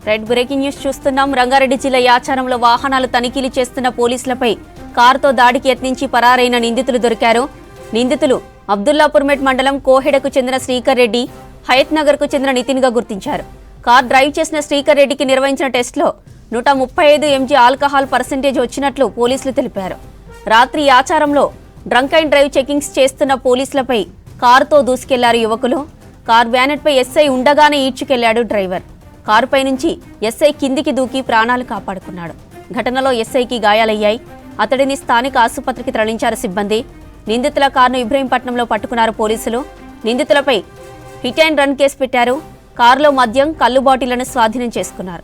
Red breaking news చూస్తున్నాం. రంగారెడ్డి జిల్లా యాచారంలో వాహనాలు తనిఖీలు చేస్తున్న పోలీసులపై కారుతో దాడికి యత్నించి పరారైన నిందితులు దొరికారు. నిందితులు అబ్దుల్లాపూర్మెట్ మండలం కోహెడకు చెందిన శ్రీకర్ రెడ్డి, హయత్ నగర్ కు చెందిన నితిన్ గా గుర్తించారు. కార్ డ్రైవ్ చేసిన శ్రీకర్ రెడ్డికి నిర్వహించిన టెస్టులో 135 mg ఆల్కహాల్ పర్సెంటేజ్ వచ్చినట్లు పోలీసులు తెలిపారు. రాత్రి యాచారంలో డ్రంక్ అండ్ డ్రైవ్ చెకింగ్స్ చేస్తున్న పోలీసులపై కారుతో దూసుకెళ్లారు యువకులు. కార్ బ్యానెట్పై ఎస్ఐ ఉండగానే ఈడ్చుకెళ్లాడు డ్రైవర్. కారుపై నుంచి ఎస్ఐ కిందికి దూకి ప్రాణాలు కాపాడుకున్నాడు. ఘటనలో ఎస్ఐకి గాయాలయ్యాయి. అతడిని స్థానిక ఆసుపత్రికి తరలించారు సిబ్బంది. నిందితుల కారును ఇబ్రహీంపట్నంలో పట్టుకున్నారు పోలీసులు. నిందితులపై హిట్ అండ్ రన్ కేసు పెట్టారు. కారులో మద్యం, కల్లు బాటిళ్లను స్వాధీనం చేసుకున్నారు.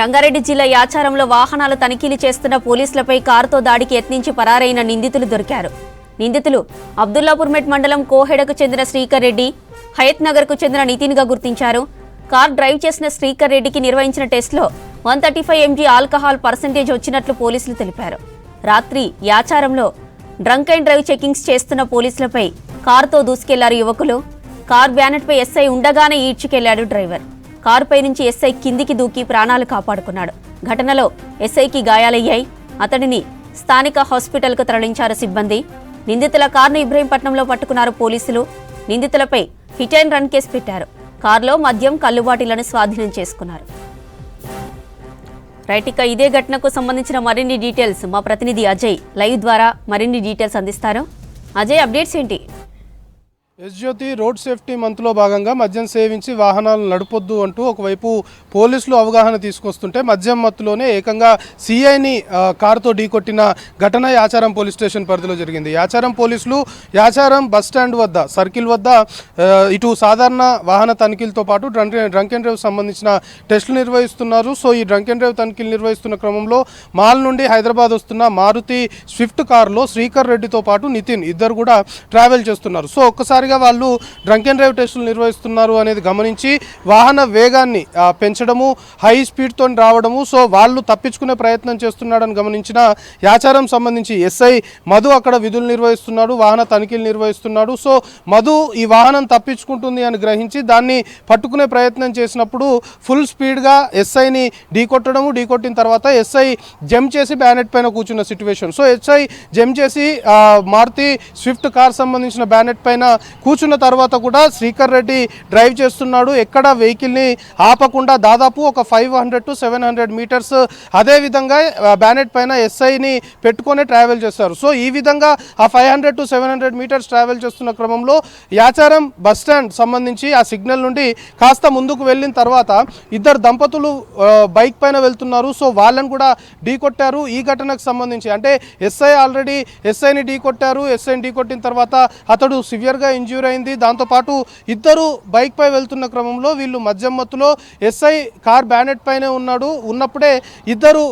రంగారెడ్డి జిల్లా యాచారంలో వాహనాలు తనిఖీలు చేస్తున్న పోలీసులపై కారుతో దాడికి యత్నించి పరారైన నిందితులు దొరికారు. నిందితులు అబ్దుల్లాపూర్మెట్ మండలం కోహెడకు చెందిన శ్రీకర్ రెడ్డి, హయత్ నగర్ కు చెందిన నితిన్ గా గుర్తించారు. కార్ డ్రైవ్ చేసిన శ్రీకర్ రెడ్డికి నిర్వహించిన టెస్టులో 135 mg ఆల్కహాల్ పర్సెంటేజ్ వచ్చినట్లు పోలీసులు తెలిపారు. రాత్రి యాచారంలో డ్రంక్ అండ్ డ్రైవ్ చెకింగ్స్ చేస్తున్న పోలీసులపై కారుతో దూసుకెళ్లారు యువకులు. కార్ బ్యానెట్పై ఎస్ఐ ఉండగానే ఈడ్చుకెళ్లాడు డ్రైవర్. కారుపై నుంచి ఎస్ఐ కిందికి దూకి ప్రాణాలు కాపాడుకున్నాడు. ఘటనలో ఎస్ఐకి గాయాలయ్యాయి. అతడిని స్థానిక హాస్పిటల్కు తరలించారు సిబ్బంది. నిందితుల కారును ఇబ్రహీంపట్నంలో పట్టుకున్నారు పోలీసులు. నిందితులపై హిట్ అండ్ రన్ కేసు పెట్టారు. కారులో మద్యం, కల్లు బాటిళ్లను స్వాధీనం చేసుకున్నారు. రైట్, ఇక ఇదే ఘటనకు సంబంధించిన మరిన్ని డీటెయిల్స్ మా ప్రతినిధి అజయ్ లైవ్ ద్వారా మరిన్ని డీటెయిల్స్ అందిస్తారు. అజయ్, అప్డేట్స్ ఏంటి? జ్యోతి, రోడ్ సేఫ్టీ మంత్లో భాగంగా మద్యం సేవించి వాహనాలు నడపొద్దు అంటూ ఒకవైపు పోలీసులు అవగాహన తీసుకొస్తుంటే మద్యం మత్తులోనే ఏకంగా సిఐని కారుతో ఢీకొట్టిన ఘటన యాచారం పోలీస్ స్టేషన్ పరిధిలో జరిగింది. యాచారం పోలీసులు యాచారం బస్టాండ్ వద్ద, సర్కిల్ వద్ద ఇటు సాధారణ వాహన తనిఖీలతో పాటు డ్రంక్ అండ్ డ్రైవ్ సంబంధించిన టెస్టులు నిర్వహిస్తున్నారు. సో ఈ డ్రంక్ అండ్ డ్రైవ్ తనిఖీలు నిర్వహిస్తున్న క్రమంలో మాల్ నుండి హైదరాబాద్ వస్తున్న మారుతి స్విఫ్ట్ కారులో శ్రీకర్ రెడ్డితో పాటు నితిన్ ఇద్దరు కూడా ట్రావెల్ చేస్తున్నారు. సో ఒక్కసారి వాళ్ళు డ్రంక్ అండ్ డ్రైవ్ టెస్టులు నిర్వహిస్తున్నారు అనేది గమనించి వాహన వేగాన్ని పెంచడము, హై స్పీడ్తో రావడము, సో వాళ్ళు తప్పించుకునే ప్రయత్నం చేస్తున్నాడని గమనించిన యాచారం సంబంధించి ఎస్ఐ మధు అక్కడ విధులు నిర్వహిస్తున్నాడు, వాహన తనిఖీలు నిర్వహిస్తున్నాడు. సో మధు ఈ వాహనం తప్పించుకుంటుంది అని గ్రహించి దాన్ని పట్టుకునే ప్రయత్నం చేసినప్పుడు ఫుల్ స్పీడ్గా ఎస్ఐని ఢీకొట్టిన తర్వాత ఎస్ఐ జంప్ చేసి బ్యానెట్ పైన కూర్చున్న సిచ్యువేషన్. సో ఎస్ఐ జంప్ చేసి మారుతి స్విఫ్ట్ కార్ సంబంధించిన బ్యానెట్ పైన కూర్చున్న తర్వాత కూడా శ్రీకర్ రెడ్డి డ్రైవ్ చేస్తున్నాడు. ఎక్కడ వెహికల్ని ఆపకుండా దాదాపు ఒక 500 to 700 మీటర్స్ అదేవిధంగా బ్యానెట్ పైన ఎస్ఐని పెట్టుకొని ట్రావెల్ చేస్తారు. సో ఈ విధంగా ఆ 500 to 700 మీటర్స్ ట్రావెల్ చేస్తున్న క్రమంలో యాచారం బస్టాండ్ సంబంధించి ఆ సిగ్నల్ నుండి కాస్త ముందుకు వెళ్ళిన తర్వాత ఇద్దరు దంపతులు బైక్ పైన వెళ్తున్నారు. సో వాళ్ళని కూడా ఢీకొట్టారు. ఈ ఘటనకు సంబంధించి అంటే ఎస్ఐ ఆల్రెడీ ఎస్ఐని ఢీకొట్టారు. ఎస్ఐని ఢీకొట్టిన తర్వాత అతడు సివియర్గా ఇంజ్యూర్ అయింది. దాంతోపాటు ఇద్దరు బైక్ పై వెళ్తున్న క్రమంలో వీళ్ళు మద్యం మత్తులో ఎస్ఐ కార్ బ్యానెట్ పైనే ఉన్నప్పుడే ఇద్దరు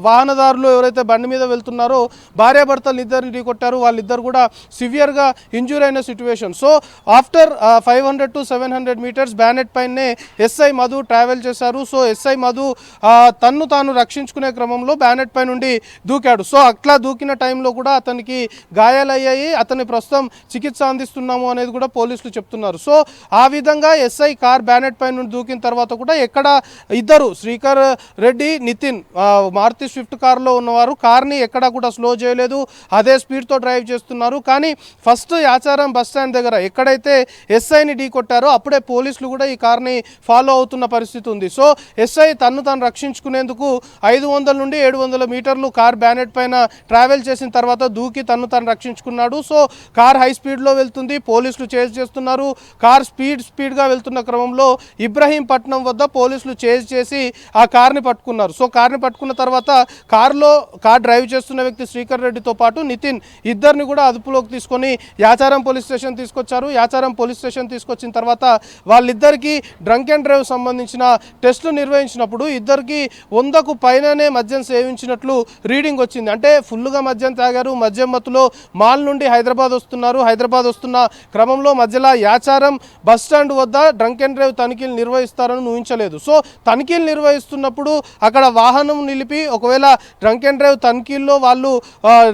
వాహనదారులు ఎవరైతే బండి మీద వెళ్తున్నారో భార్యాభర్తలు ఇద్దరిని ఢీకొట్టారు. వాళ్ళిద్దరు కూడా సివియర్గా ఇంజ్యూర్ అయిన situation. So after 500 to 700 metres bonnet పైనే ఎస్ఐ మధు ట్రావెల్ చేశారు. సో ఎస్ఐ మధు తన్ను తాను రక్షించుకునే క్రమంలో బ్యానెట్ పై నుండి దూకాడు. సో అట్లా దూకిన టైంలో కూడా అతనికి గాయాలయ్యాయి. అతని ప్రస్తుతం చికిత్స అందిస్తున్నాము అనేది కూడా పోలీసులు చెప్తున్నారు. సో ఆ విధంగా ఎస్ఐ కార్ బ్యానెట్ పై నుండి దూకిన తర్వాత కూడా ఎక్కడ ఇద్దరు శ్రీకర్ రెడ్డి, నితిన్ మారుతి స్విఫ్ట్ కారులో ఉన్నవారు కార్ని ఎక్కడా కూడా స్లో చేయలేదు, అదే స్పీడ్తో డ్రైవ్ చేస్తున్నారు. కానీ ఫస్ట్ యాచారం బస్ స్టాండ్ దగ్గర ఎక్కడైతే ఎస్ఐని ఢీకొట్టారో అప్పుడే పోలీసులు కూడా ఈ కార్ని ఫాలో అవుతున్న పరిస్థితి ఉంది. సో ఎస్ఐ తను రక్షించుకునేందుకు 500 నుండి 700 మీటర్లు కార్ బ్యానెట్ పైన ట్రావెల్ చేసిన తర్వాత దూకి తను రక్షించుకున్నాడు. సో కార్ హై స్పీడ్లో వెళ్తుంది, పోలీసులు చేజ్ చేస్తున్నారు. కార్ స్పీడ్గా వెళ్తున్న క్రమంలో ఇబ్రహీంపట్నం వద్ద పోలీసులు చేజ్ చేసి ఆ కార్ని పట్టుకున్నారు. సో కార్ని పట్టుకున్న తర్వాత కార్ డ్రైవ్ చేస్తున్న వ్యక్తి శ్రీకర్ రెడ్డితో పాటు నితిన్ ఇద్దరిని కూడా అదుపులోకి తీసుకొని యాచారం పోలీస్ స్టేషన్ తీసుకొచ్చారు. యాచారం పోలీస్ స్టేషన్ తీసుకొచ్చిన తర్వాత వాళ్ళిద్దరికీ డ్రంక్ అండ్ డ్రైవ్ సంబంధించిన టెస్టులు నిర్వహించినప్పుడు ఇద్దరికి 100కు పైననే మద్యం సేవించినట్లు రీడింగ్ వచ్చింది. అంటే ఫుల్గా మద్యం తాగారు. మద్యం మత్తులో మాల్ నుండి హైదరాబాద్ వస్తున్నారు. హైదరాబాద్ వస్తున్న క్రమంలో మధ్యలో యాచారం బస్ స్టాండ్ వద్ద డ్రంక్ అండ్ డ్రైవ్ తనిఖీలు నిర్వహిస్తారని ఊహించలేదు. సో తనిఖీలు నిర్వహిస్తున్నప్పుడు అక్కడ వాహనం నిలిపి ఒకవేళ డ్రంక్ అండ్ డ్రైవ్ తనిఖీల్లో వాళ్ళు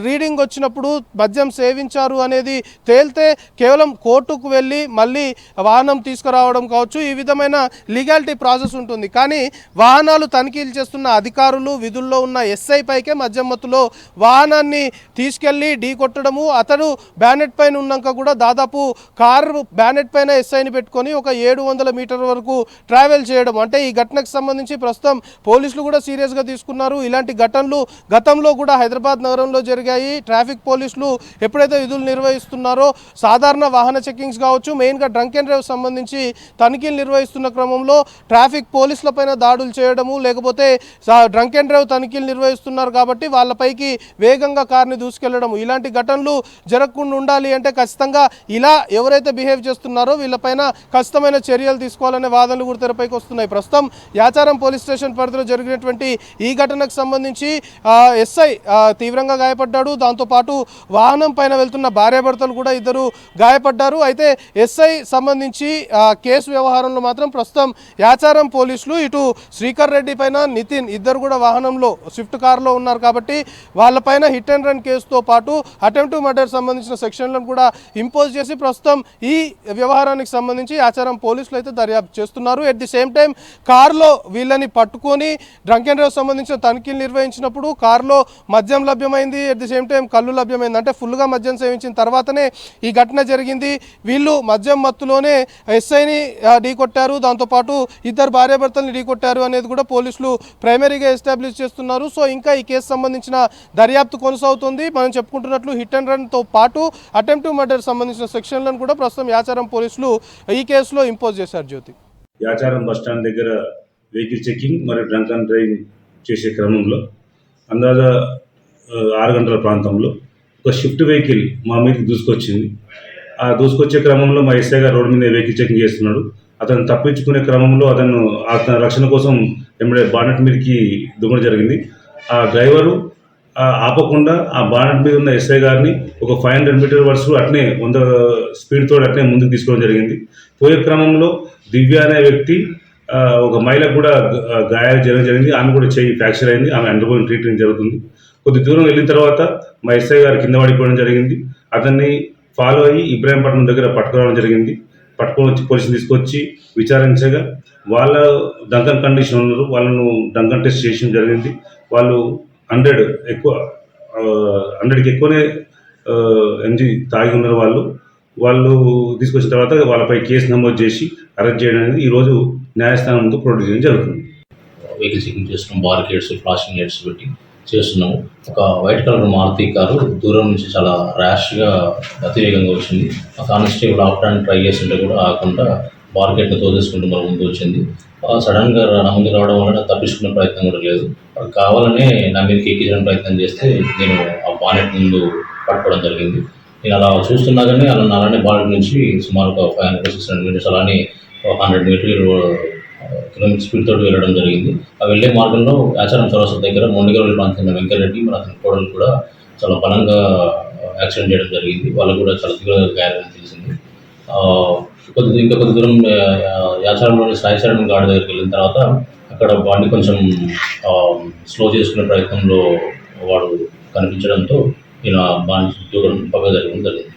రీడింగ్ వచ్చినప్పుడు మద్యం సేవించారు అనేది తేలితే కేవలం కోర్టుకు వెళ్ళి మళ్ళీ వాహనం తీసుకురావడం కావచ్చు, ఈ విధమైన లీగాలిటీ ప్రాసెస్ ఉంటుంది. కానీ వాహనాలు తనిఖీలు చేస్తున్న అధికారులు, విధుల్లో ఉన్న ఎస్ఐ పైకే మద్యం మత్తులో వాహనాన్ని తీసుకెళ్లి ఢీ కొట్టడము, అతడు బ్యానెట్ పైన ఉన్నాక కూడా దాదాపు కారు బ్యానెట్ పైన ఎస్ఐని పెట్టుకొని ఒక 700 మీటర్ల వరకు ట్రావెల్ చేయడం. అంటే ఈ ఘటనకు సంబంధించి ప్రస్తుతం పోలీసులు కూడా సీరియస్గా తీసుకున్నారు. ఇలాంటి ఘటనలు గతంలో కూడా హైదరాబాద్ నగరంలో జరిగాయి. ట్రాఫిక్ పోలీసులు ఎప్పుడైతే విధులు నిర్వహిస్తున్నారో సాధారణ వాహన చెకింగ్స్ కావచ్చు, మెయిన్గా డ్రంక్ అండ్ డ్రైవ్ సంబంధించి తనిఖీలు నిర్వహిస్తున్న క్రమంలో ట్రాఫిక్ పోలీసులపైన దాడులు చేయడము, లేకపోతే డ్రంక్ అండ్ డ్రైవ్ తనిఖీలు నిర్వహిస్తున్నారు కాబట్టి వాళ్ళపైకి వేగంగా కార్ని దూసుకెళ్లడము, ఇలాంటి ఘటనలు జరగకుండా ఉండాలి అంటే ఖచ్చితంగా ఇలా ఎవరైతే బిహేవ్ చేస్తున్నారో వీళ్ళపైన ఖచ్చితమైన చర్యలు తీసుకోవాలనే వాదనలు కూడా తెరపైకి వస్తున్నాయి. ప్రస్తుతం యాచారం పోలీస్ స్టేషన్ పరిధిలో జరిగినటువంటి ఈ ఘటనకు సంబంధించి ఎస్ఐ తీవ్రంగా గాయపడ్డాడు. దాంతోపాటు వాహనం పైన వెళ్తున్న భార్యాభర్తలు కూడా ఇద్దరు గాయపడ్డారు. అయితే ఎస్ఐ సంబంధించి కేసు వ్యవహారంలో మాత్రం ప్రస్తుతం యాచారం పోలీసులు ఇటు శ్రీకర్ రెడ్డి పైన నితిన్ ఇద్దరు కూడా వాహనంలో స్విఫ్ట్ కారులో ఉన్నారు కాబట్టి వాళ్ళపైన హిట్ అండ్ రన్ కేసుతో పాటు అటెంప్ట్ టు మర్డర్ సంబంధించిన సెక్షన్లను కూడా ఇంపోజ్ చేసి ప్రస్తుతం ఈ వ్యవహారానికి సంబంధించి యాచారం పోలీసులు అయితే దర్యాప్తు చేస్తున్నారు. ఎట్ ది సేమ్ టైం కారులో వీళ్ళని పట్టుకొని డ్రంక్ అండ్ డ్రైవ్ సంబంధించిన తనిఖీలు నిర్వహించినప్పుడు కారులో మద్యం లభ్యమైంది, ఎట్ ది సేమ్ టైం కళ్ళు లభ్యమైంది. అంటే ఫుల్గా మద్యం సేవించిన తర్వాతనే ఈ ఘటన జరిగింది. వీళ్ళు మద్యం మత్తులోనే ఎస్ఐని ఢీకొట్టారు, దాంతోపాటు ఇద్దరు భార్యాభర్తల్ని ఢీకొట్టారు అనేది కూడా పోలీసులు ప్రైమరీగా ఎస్టాబ్లిష్ చేస్తున్నారు. సో ఇంకా ఈ కేసు సంబంధించిన దర్యాప్తు కొనసాగుతుంది. మనం చెప్పుకుంటున్నట్లు హిట్ అండ్ రన్తో పాటు అటెంప్ట్ టు మర్డర్ సంబంధించిన సెక్షన్లను కూడా ప్రస్తుతం యాచారం పోలీసులు ఈ కేసులో ఇంపోజ్ చేశారు. జ్యోతి, యాచారం బస్టాండ్ దగ్గర వెహికల్ చెకింగ్ మరియు డ్రంక్ అండ్ డ్రైవింగ్ చేసే క్రమంలో అందాజా 6 గంటల ప్రాంతంలో ఒక షిఫ్ట్ వెహికల్ మా మీదకి దూసుకొచ్చింది. ఆ దూసుకొచ్చే క్రమంలో మా ఎస్ఐ గారు రోడ్డు మీద వెహికల్ చెకింగ్ చేస్తున్నాడు. అతను తప్పించుకునే క్రమంలో అతను రక్షణ కోసం వెంబడే బానెట్ మీదకి దుమ్మడం జరిగింది. ఆ డ్రైవరు ఆపకుండా ఆ బానెట్ మీద ఉన్న ఎస్ఐ గారిని ఒక 500 మీటర్ వరుసలో అట్నే 100 స్పీడ్తో అట్నే ముందుకు తీసుకోవడం జరిగింది. పోయే క్రమంలో దివ్య అనే వ్యక్తి ఒక మహిళకు కూడా గాయాలు జరగడం జరిగింది. ఆమె కూడా చెయ్యి ఫ్రాక్చర్ అయింది. ఆమె అండర్గోయింగ్ ట్రీట్మెంట్ జరుగుతుంది. కొద్ది దూరం వెళ్ళిన తర్వాత మా ఎస్ఐ గారు కింద పడిపోవడం జరిగింది. అతన్ని ఫాలో అయ్యి ఇబ్రాహీంపట్నం దగ్గర పట్టుకురావడం జరిగింది. పట్టుకొని వచ్చి పోలీసులు తీసుకొచ్చి విచారించగా వాళ్ళ డంకన్ కండిషన్ ఉన్నారు. వాళ్ళను డంకన్ టెస్ట్ చేయడం జరిగింది. వాళ్ళు 100కి ఎక్కువనే ఎంజీ తాగి ఉన్నారు. వాళ్ళు తీసుకొచ్చిన తర్వాత వాళ్ళపై కేసు నమోదు చేసి అరెస్ట్ చేయడం అనేది ఈరోజు న్యాయస్థానం ముందు ప్రొడ్యూస్ చేయడం జరుగుతుంది. వెహికల్ చెకింగ్ చేస్తున్నాం, బార్కేడ్స్, ఫ్లాషింగ్ లైట్స్ పెట్టి చేస్తున్నాము. ఒక వైట్ కలర్ మారుతి కారు దూరం నుంచి చాలా ర్యాష్గా అతివేగంగా వచ్చింది. ఆ కానిస్టేబుల్ ఆపడానికి ట్రై చేస్తుంటే కూడా ఆకుండా బార్కెట్ని తోసేసుకుంటూ మన ముందు వచ్చింది. సడన్గా నా ముందు రావడం వల్ల తప్పించుకునే ప్రయత్నం కూడా లేదు. కావాలనే నా మీదకి ఎక్కించడానికి ప్రయత్నం చేస్తే నేను ఆ బానెట్ ముందు పట్టుకోవడం జరిగింది. నేను అలా చూస్తున్నా కానీ అలానే బానెట్ నుంచి సుమారు ఒక 500-600 మీటర్స్ అలానే 100 మీటర్లు కిలోమీటర్ స్పీడ్ తోటి వెళ్ళడం జరిగింది. ఆ వెళ్ళే మార్గంలో యాచారం చౌరస్తా దగ్గర మొండిగల్లు ప్రాంతంలో వెంకరెడ్డి మరి అతని కోడలు కూడా చాలా బలంగా యాక్సిడెంట్ చేయడం జరిగింది. వాళ్ళు కూడా చాలా తీవ్రంగా గాయాలని తెలిసింది. ఇంకా కొద్ది దూరం యాచారంలోని సాయిశరణ్ గాడి దగ్గరికి వెళ్ళిన తర్వాత అక్కడ బండి కొంచెం స్లో చేసుకునే ప్రయత్నంలో వాడు కనిపించడంతో ఈయన బాగా దూరం పక్క జరిగింది.